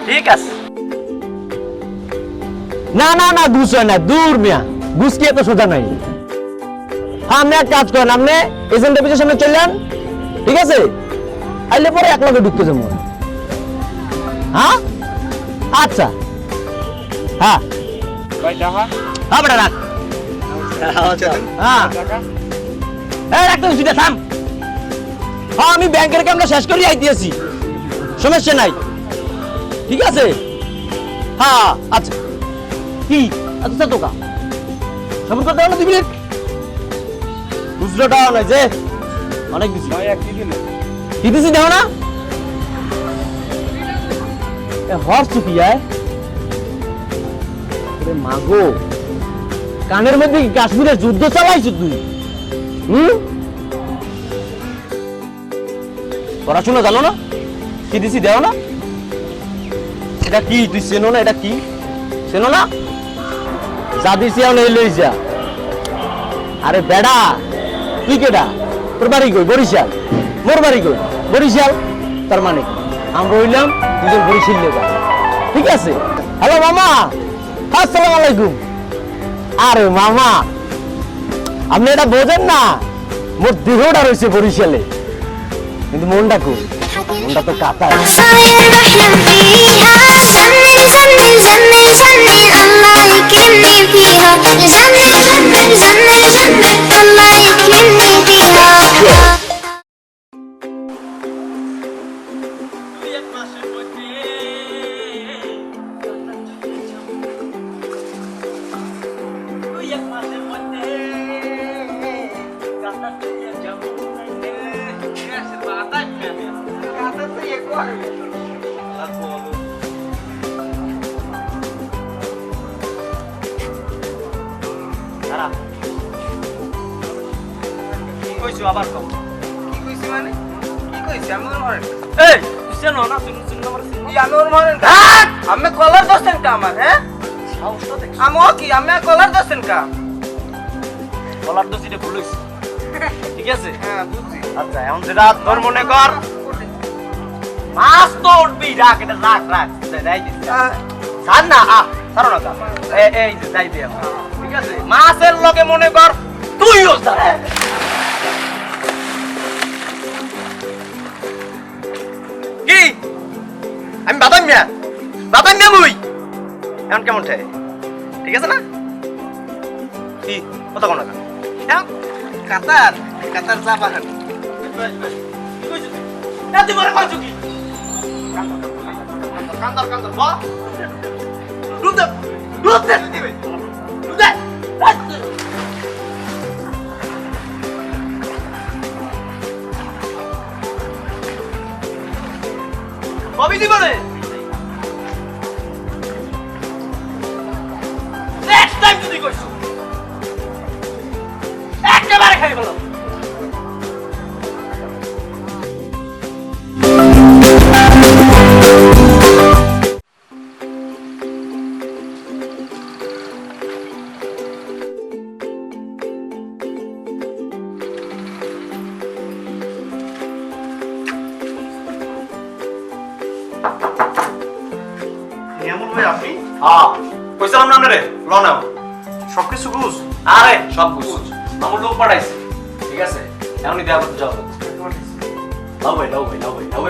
ঠিক আছে। না না না, ঘুষ হয় না, দূর মিয়া, ঘুষ কি এত সোজা নাই। হ্যাঁ, আপনি এক কাজ করেন, আপনি এজেন্ট অফিসের সামনে চললেন, ঠিক আছে? আইলে পরে এক লগে ঢুকতে যাবো। হ্যাঁ আচ্ছা, হ্যাঁ হ্যাঁ বেটা রাখ। হ্যাঁ রাখতে সেটা থাম। হ্যাঁ আমি ব্যাংকের কামটা শেষ করে আইতেছি, সমস্যা নাই, ঠিক আছে? হ্যাঁ আচ্ছা, কি আচ্ছা তোকা সবুজ করতে হবে না 2 মিনিট, খুচরোটা নয় যে অনেক দিছি, কি দিছি দেখো না হর চুকিয়ায় মাগো, কানের মধ্যে কি কাশ্মীরের যুদ্ধ চালাইছো তুই? পড়াশোনা জানো না? কি দিছি দেও না? এটা কি তুই চেনো না? এটা কি চেনো না? যা দিছি এখন এই লই যা। আরে বেড়া তুই কেডা? তোর বাড়ি কই? বরিশাল। মোর বাড়ি কই? বরিশাল। তার মানে আমরা হইলাম দুজন বরিশাল লেগা, ঠিক আছে? হ্যালো মামা, আসসালামু আলাইকুম। আরে মামা আপনি এটা বোঝেন না, মোর দেহটা রয়েছে বরিশালে, কিন্তু মনটা কই? মনটা তো কাতার। আবার কম কি কইছি মানে কি কইছি আমি ওর মারেন এই চেনো না? তুমি চিনো আমার চিনো? আমি ওর মারেন আমি কলার দছেন কা আমার হ্যাঁ সাহসটা দেখ। আমি কি আমি কলার দছেন কা কলার তো সিটে ভুল হইছে, ঠিক আছে? হ্যাঁ বুঝছি আচ্ছা এখন যেটা তোর মনে কর মাছ তো উঠবি, রাখ এটা রাখ রাখ যাই দিস ছাড় না, ছাড়ো না এই যে যাই দে এখন, ঠিক আছে? মাছের লগে মনে কর তুইও ছাড়। কি আমি বাদাম মিয়া মুই এখন কেমন ঠে, ঠিক আছে না? কি কথা কোন না হ্যাঁ কাতার কাতার যা বাহান তুই মনে করছো কি? কান্দার বা দুধ দে দিবে দুধ দে কবি দিব রে নেক্সট টাইম যদি কইছো একেবারে খাই বলো। আপনি কইছিলাম না আপনারে ল নাও সবকিছু বুঝ। আরে সব বুঝ, আমার লোক পাঠাইছে, ঠিক আছে? এমনই দেওয়া করতে যাও। লাও ভাই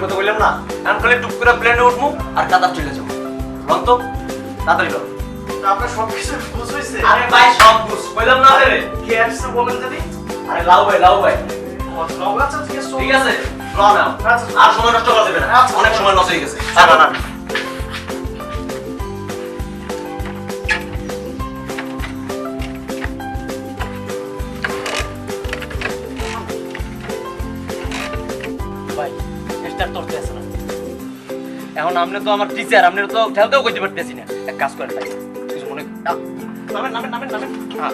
কথা বললাম না, এখন খালি টুক করে প্লেনে উঠবো আর কাতার চলে যাবো। লন তো তাড়াতাড়ি লন। আপনার সবকিছু বুঝ হইছে? আরে ভাই সব বুঝ কইলাম না রে। কি আসছে বলেন যদি? আরে লাও ভাই আচ্ছা ঠিক আছে ল নাও। আর সময় নষ্ট করা যাবে না, অনেক সময় নষ্ট হয়ে গেছে। না এখন আপনি তো আমার টিচার, আপনি তো ঠেলতেও কইতে পারতেছি না। এক কাজ করেন ভাই, কিছু মনে নামেন হ্যাঁ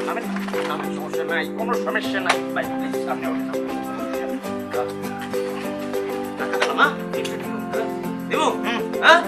নামেন, সমস্যা নাই, কোনো সমস্যা নাই ভাই, প্লিজ আপনি দেবো হ্যাঁ।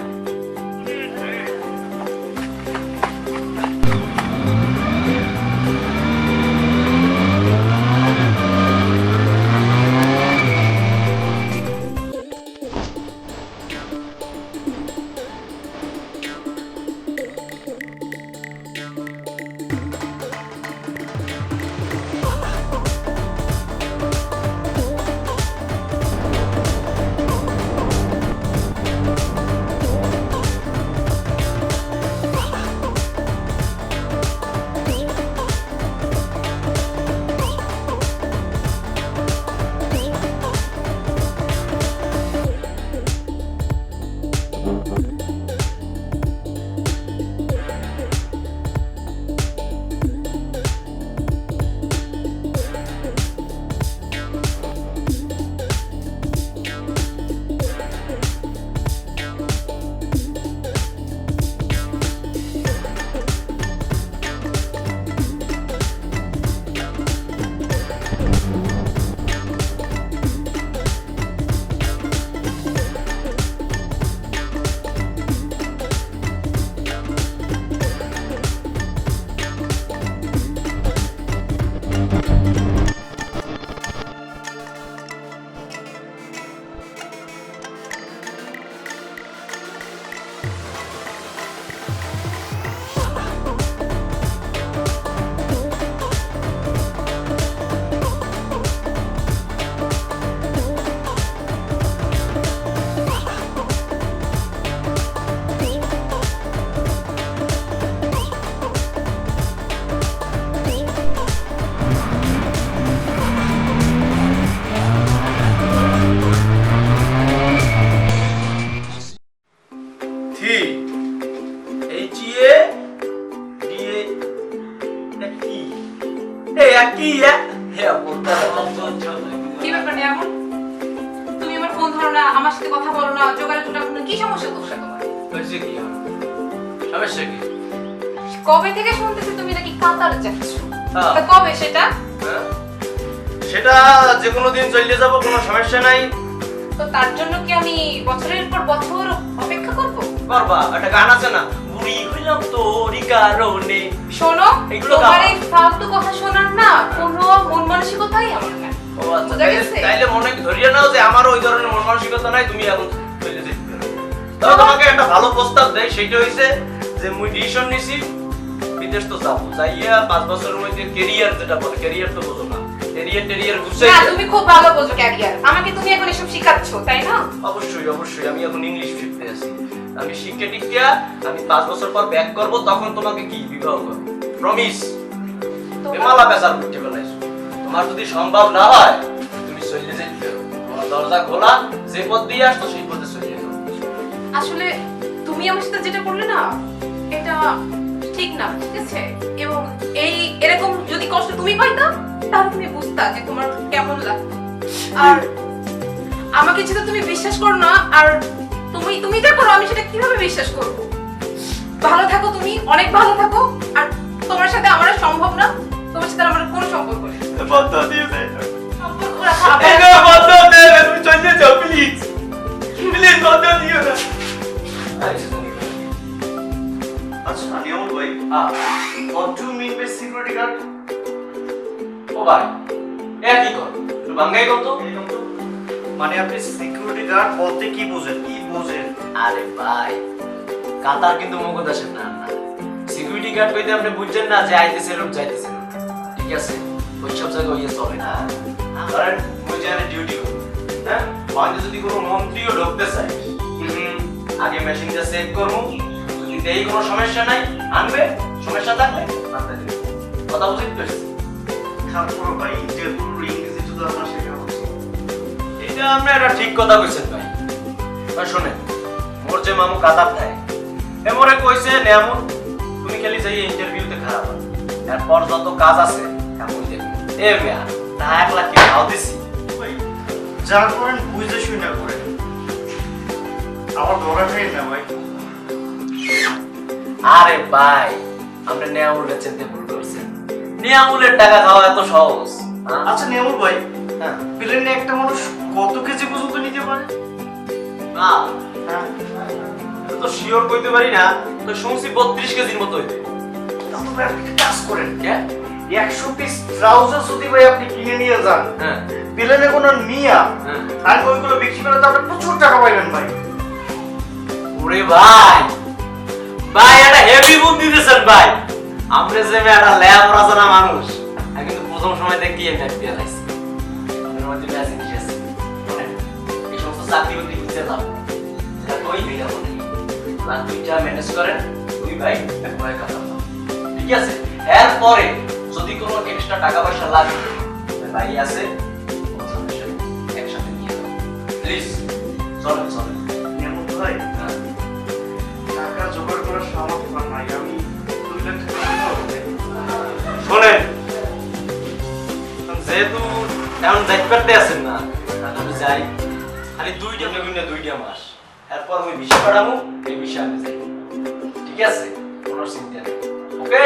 আমার সাথে কথা বলো না, যোগাযোগ না করো, কি সমস্যা তোমার? হয়েছে কি সমস্যা কি? কবে থেকে শুনতেছি তুমি নাকি কাতার যাচ্ছ? হ্যাঁ। তা কবে সেটা? হ্যাঁ? সেটা যে কোনো দিন চলে যাব, কোনো সমস্যা নাই। তো তার জন্য কি আমি বছরের পর বছর অপেক্ষা করব? করবা, একটা গান আছে না, বুড়ি হইলাম তোরই কারণে। শোনো, এগুলো তোমার গাও। এই ফালতু কথা শোনার না কোনো মন মানসিকতাই আমার নাই। ও আচ্ছা, বুঝা গেছে? তাইলে মনে ধরিয়ে নাও যে আমার ওই ধরনের মন মানসিকতা নাই, তুমি এখন চলে যেতে পারো। তবে তোমাকে একটা ভালো প্রস্তাব দেয়, সেটা হইছে যে মুই ডিসিশন নিছি বিদেশ তো যাবো, যাইয়া 5 বছরের মধ্যে ক্যারিয়ার, যেটা বলে ক্যারিয়ার তো বোঝো না, ক্যারিয়ার গুছাই। না, তুমি খুব ভালো বোঝো ক্যারিয়ার। আমাকে তুমি এখন এসব শিখাচ্ছ, তাই না? অবশ্যই অবশ্যই, আমি এখন ইংলিশ শিখতে আছি। আমি শিখে টিকিয়া আমি 5 বছর পর ব্যাক করব, তখন তোমাকে কি বিবাহ করব, প্রমিস। বেমালা বেজার উঠতে বেলাইছো, তোমার যদি সম্ভব না হয় তুমি চলে যেতে পারো, তোমার দরজা খোলা, যে পথ দিয়ে আসতো সেই পথে চলে যাও। আসলে তুমি আমার সাথে যেটা করলে না, এটা ঠিক না, ঠিক আছে? এবং এরকম যদি কষ্ট তুমি পাইতা, তাহলে তুমি বুঝতা যে তোমার কেমন লাগতো। আর আমাকে যেটা তুমি বিশ্বাস করো না, আর তুমি যা করো আমি সেটা কিভাবে বিশ্বাস করব? ভালো থাকো, তুমি অনেক ভালো থাকো। আর তোমার সাথে আমার আর সম্ভব না, তোমার সাথে আমার কোনো সম্পর্ক নেই। বন্ধ দিয়ে দে, সম্পর্ক রাখা আবার- এটা বন্ধ দে, তুমি চলে যাও প্লিজ, প্লিজ বন্ধ দিও না। আচ্ছা নিয়ম ভাই, what do you mean by security guard? ও ভাই, এ কি কর, একটু বাংলায় কর তো। মানে আপনি সিকিউরিটি গার্ড বলতে কি বোঝেন? কি বোঝেন? আরে ভাই, কাতার কিন্তু মুখদাসের নাম না। সিকিউরিটি গার্ড কইতে আপনি বুঝছেন না যে আইতেছে লোক যাইতেছে লোক, ঠিক আছে? ওই সব জায়গায় ইয়ে চলে না। ধরেন মুজারে ডিউটি করি, হ্যাঁ, বাইরে যদি কোনো মন্ত্রীও ঢুকতে চায়, আগে মেশিনটা চেক করবো, যদি দেই কোনো সমস্যা নাই আনবে, সমস্যা থাকলে আনতে দেবে। কথা বুঝতে পারছি? তারপর ভাই যেগুলো ইংরেজি যদি আপনার শেখা হচ্ছে, এটা আপনি একটা ঠিক কথা কইছেন ভাই। ভাই শোনেন, মোর যে মামু কাতার থাকে, এমরে কইছে নেমন তুমি খালি যাই ইন্টারভিউতে খারাপ হবে, এরপর যত কাজ আছে এমন দেখবে। এ মিয়া, তা 1 লাখ কি খাও দিছি? ভাই যা করেন বুঝে শুনে করেন, আমার ধরা খাই না ভাই। আরে ভাই, আপনি নেয়ামুলকে চিনতে ভুল করছেন। নেয়ামুলের টাকা খাওয়া এত সহজ? হ্যাঁ? আচ্ছা নিয়ম ভাই, হ্যাঁ। প্লেনে একটা মানুষ কত কেজি পর্যন্ত নিতে পারে? না, হ্যাঁ, এটা তো শিওর কইতে পারি না, তো শুনছি 32 কেজির মতো হইবে। তাহলে ভাই আপনি একটা কাজ করেন, কে? 100 পিস ট্রাউজার যদি ভাই আপনি কিনে নিয়ে যান, হ্যাঁ প্লেনে কোনো নিয়া হ্যাঁ। আর ওইগুলো বিক্রি করে তো আপনি প্রচুর টাকা পাইবেন ভাই। ওরে ভাই, ভাই এটা হেভি বুদ্ধি দিয়েছেন ভাই। আমরা যে একটা ল্যাব রাজানা মানুষ, আমি কিন্তু প্রথম সময় দেখি এই ম্যাপ দিয়ে লাইছি। আপনার মধ্যে ম্যাজিক এসেছে, এই সমস্ত চাকরি বাকরি খুঁজতে যাব, এটা কই হইয়া বলে আর দুইটা ম্যানেজ করেন, দুই ভাই এক ভাই কথা বলেন, ঠিক আছে? এরপরে যদি কোনো এক্সট্রা টাকা পয়সা লাগে, ভাই আছে, কোনো সমস্যা নেই, একসাথে নিয়ে যাবো প্লিজ। চলেন চলেন। নিয়ম ভাই, হ্যাঁ। টাকা জোগাড় করার সামর্থ্য আমার নাই, আমি 2 লাখ টাকা দিতে হবে। শোনেন, যেহেতু এখন যাইতে পারতে আছেন না, আমি যাই খালি 2টা মাস, এরপর আমি বিষয় পাঠাবো, এই বিষয়ে আমি যাই, ঠিক আছে? কোনো চিন্তা নেই, ওকে?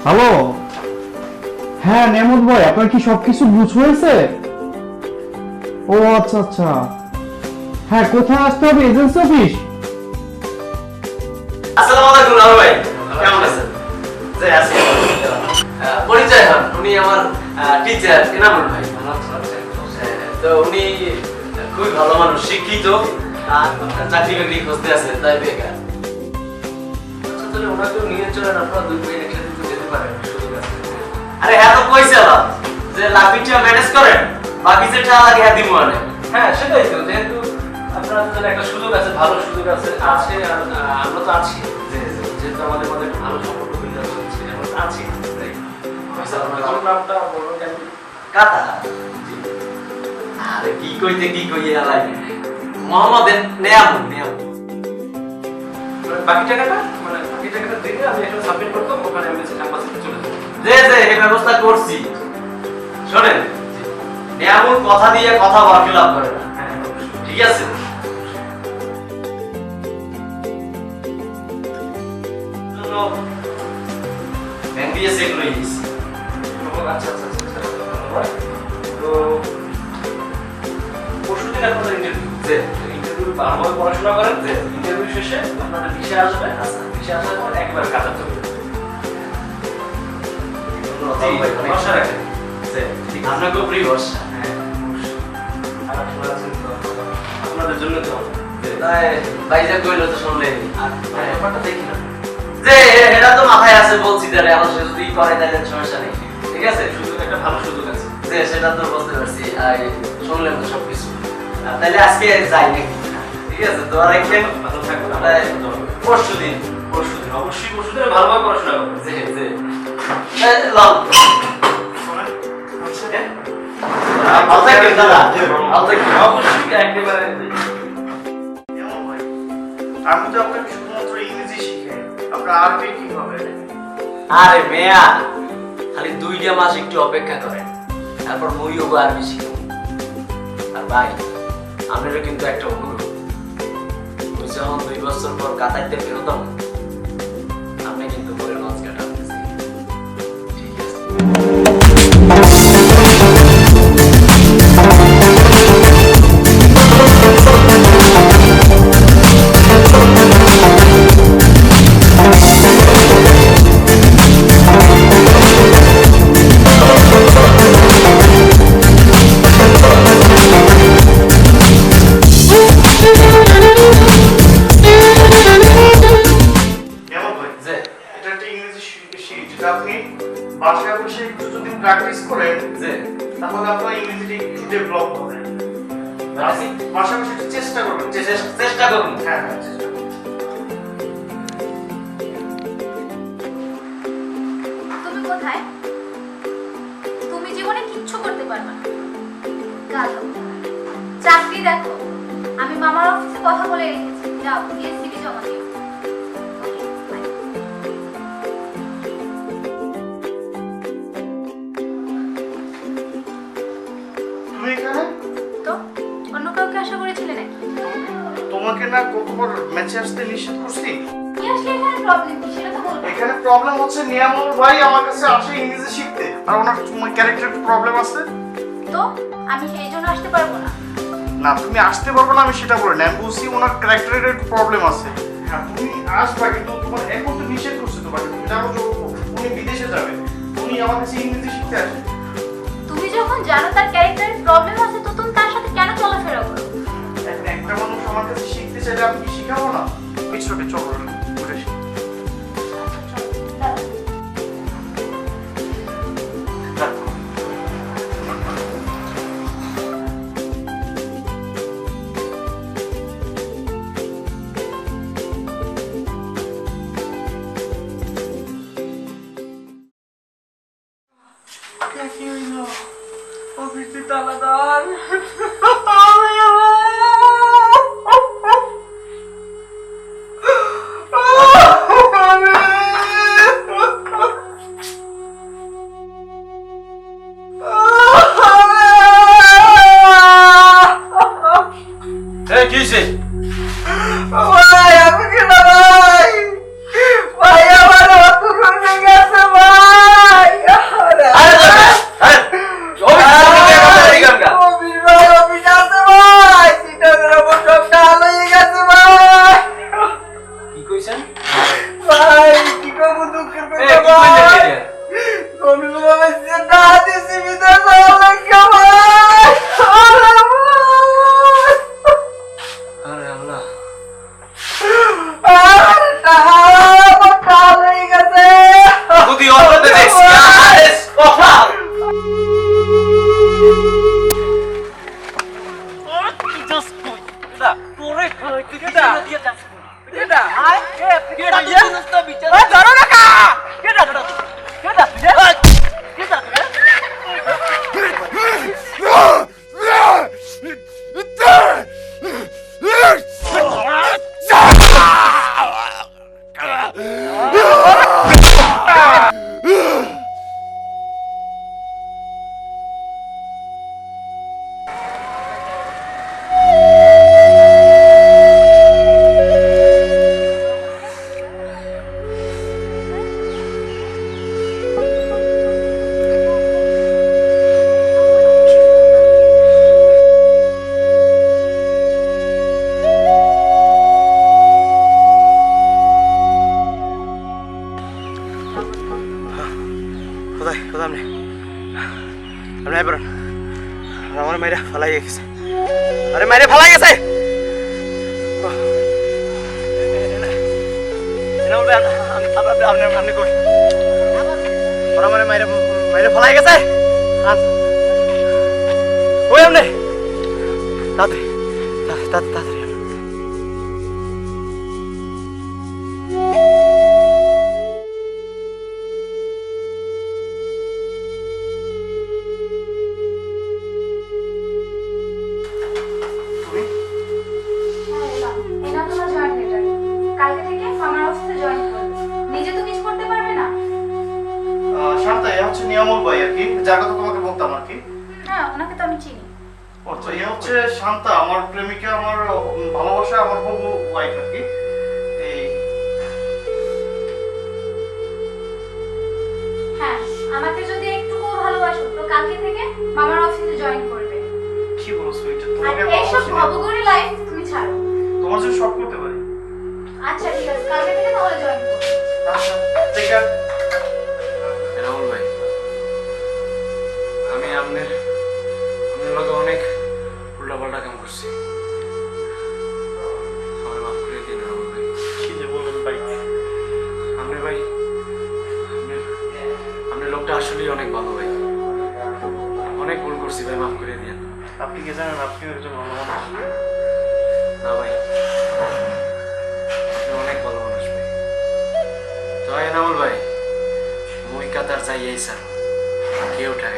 হ্যালো, হ্যাঁ নেমত ভাই, আপনার কি সবকিছু বুঝ হয়েছে? ও আচ্ছা আচ্ছা, হ্যাঁ কোথায় আসতে হবে? Agency office? আসসালামু আলাইকুম রাহুল ভাই, কেমন আছেন? যে আছি, পরিচয় হন, উনি আমার টিচার এনামুল ভাই। তো উনি খুবই ভালো মানুষ, শিক্ষিত, আর চাকরি বাকরি খুঁজতে আছে, তাই বেকার। আচ্ছা তাহলে ওনাকেও নিয়ে চলেন, আপনারা 2 ভাই একসাথে যেতে পারেন, সুযোগ আছে। আরে হ্যাঁ তো কইছে আবার যে লাফিটা ম্যানেজ করেন বাকি যেটা লাগে হ্যাঁ দিব মানে হ্যাঁ সেটাই তো, যেহেতু আপনার জন্য একটা সুযোগ আছে, ভালো সুযোগ আছে আছে আর আমরা তো আছি, যেহেতু আমাদের মধ্যে একটা ভালো সম্পর্ক বিরাজ হচ্ছে, আমরা তো আছি তাই। আচ্ছা, আপনার নামটা বলুন কেন? কাতা আরে কি কইয়ে আলাই মোহাম্মদ নেয়াম বাকি টাকাটা মানে বাকি টাকাটা দিলে আমি একটা সাবমিট করতাম, ওখানে আমি ক্যাম্পাসে চলে যাবো। যে এই ব্যবস্থা করছি শোনেন নেয়ামুল কথা দিয়ে কথা বরখিলাপ করে না হ্যাঁ অবশ্যই। ঠিক আছে ব্যাংক দিয়ে চেক লই দিছি আচ্ছা আচ্ছা আচ্ছা ধন্যবাদ। তো পরশুদিন আপনাদের ইন্টারভিউ, যে ইন্টারভিউ ভালোভাবে পড়াশোনা করেন, যে ইন্টারভিউ শেষে আপনাদের ভিসা আসবে, আচ্ছা ভিসা আসার পর একবার কাজে চলবে। ভরসা রাখেন। যে আপনাকে প্রিয় ভরসা হ্যাঁ অবশ্যই। আর আপনারা আছেন তো আপনাদের জন্য তো তাই বাইজা কইলো তো শুনলে আর ব্যাপারটা দেখি না, যে এটা তো মাথায় আছে বলছি তাহলে এখন সে যদি করে তাহলে সমস্যা নেই ঠিক আছে সুযোগ একটা ভালো সুযোগ আছে। যে সেটা তো বুঝতে পারছি আর শুনলেন তো সবকিছু তাহলে আজকে যাই নাকি ঠিক আছে তো আর একদিন ভালো থাকবেন। আমরা পরশুদিন পরশুদিন অবশ্যই, পরশুদিন ভালোভাবে পড়াশোনা করবেন। যে লং শোনেন আচ্ছা হ্যাঁ ভালো থাকবেন দাদা ভালো থাকবেন অবশ্যই একেবারে। কেমন ভাই, আমি তো আপনাকে শুধুমাত্র ইংরেজি শিখাই, আপনার আরবি কি হবে? আরে মেয়া খালি 2টা মাস একটু অপেক্ষা করেন তারপর মইও আরবি শিখব আর ভাই আপনারও কিন্তু একটা অনুরোধ ওই যখন 2 বছর পর কাতাইতে ফেরতাম আপনি কিন্তু করে লঞ্চ কাটাচ্ছেন ঠিক আছে কেমন ভাই, যে এটা একটা ইংরেজি শিট, যেটা আপনি বাসায় বসে একটু যদি প্র্যাকটিস করেন যে তাহলে আপনার ইংরেজিটা একটু ডেভেলপ হবে। আপনি বাসায় বসে একটু চেষ্টা করবেন। চেষ্টা করুন হ্যাঁ হ্যাঁ চেষ্টা করুন। তুমি কোথায়? তুমি জীবনে কিচ্ছু করতে পারবে না। গাধা। চাকরি দেখো, আমি মামার অফিসে কথা বলে রেখেছি। যাও গিয়ে সিভি জমা দিও। ওকে, বাই। তুমি এখানে? তো অন্য কাউকে আশা করেছিলে নাকি? তোমাকে না কতবার ম্যাচে আসতে নিষেধ করছি? কি আসলে এখানে প্রবলেম কি সেটা তো বলবে। এখানে প্রবলেম হচ্ছে নিয়ামুল ভাই আমার কাছে আসে ইংরেজি শিখতে, আর ওনার ক্যারেক্টার প্রবলেম আছে। তো আমি সেই জন্য আসতে পারবো না। না তুমি আসতে পারবে না আমি সেটা বলি না, আমি বলছি ওনার ক্যারেক্টারের একটু প্রবলেম আছে। হ্যাঁ তুমি আসবা, কিন্তু তোমার এখন তো নিষেধ করছে তোমাকে, তুমি জানো যে উনি বিদেশে যাবে, উনি আমার কাছে ইংরেজি শিখতে আসে। তুমি যখন জানো তার ক্যারেক্টারের প্রবলেম আছে তো তুমি তার সাথে কেন চলাফেরা করো? একটা মানুষ আমার কাছে শিখতে চাইলে আমি কি শিখাবো না? পিছনে চলো ঘুরে আসি। দাঁড়াও। এই কি হইছে ভাই আমি কি না ভাই ভাই আমার অতুল হয়ে গেছে ভাই আরে আরে অফিস থেকে কথা এই গানটা ও বিবাহ আর আমার মাইরা ফালাই গেছে, আরে মাইরে ফালাই গেছে। আপনি কই ওরা মানে মাইরে মাইরে ফালাই গেছে। ওই আপনি তাড়াতাড়ি তাড়াতাড়ি এটা তোমার জয়েন লেটার। কালকে থেকে মামার অফিসে জয়েন করবে। নিজে তো কিছু করতে পারবে না। শান্তা, এ হচ্ছে নিয়ামল ভাই আর কি, যার কথা তোমাকে বলতাম আর কি। হ্যাঁ, ওনাকে তো আমি চিনি। আচ্ছা, এ হচ্ছে শান্তা, আমার প্রেমিকা, আমার ভালোবাসা, আমার হবু ওয়াইফ আর কি। এই হ্যাঁ, আমাকে যদি একটুকু ভালোবাসো তো কালকে থেকে মামার অফিসে জয়েন করবে। কি বলছো এটা? আর তোমাকে এইসব ভালোবাসি না। ভবঘুরে লাইফ তুমি ছাড়ো। তোমার জন্য সব করতে পারি। আচ্ছা ঠিক আছে, কালকে থেকে তাহলে জয়েন করবে। আচ্ছা ঠিক আছে। রাহুল ভাই, আমি আপনার লগে অনেক উল্টাপাল্টা কাম করছি, আমার মাফ করে দিন রাহুল ভাই। কি যে বলবেন ভাই? আপনি ভাই, আপনি লোকটা আসলেই অনেক ভালো ভাই, অনেক ভুল করছি ভাই, মাফ করে দিন। আপনি কি জানেন আপনি একজন ভালো মানুষ? না ভাই, আপনি অনেক ভালো মানুষ ভাই। জয় রাহুল ভাই, মুই কাতার যাই এই স্যার কেউ ঠেকায়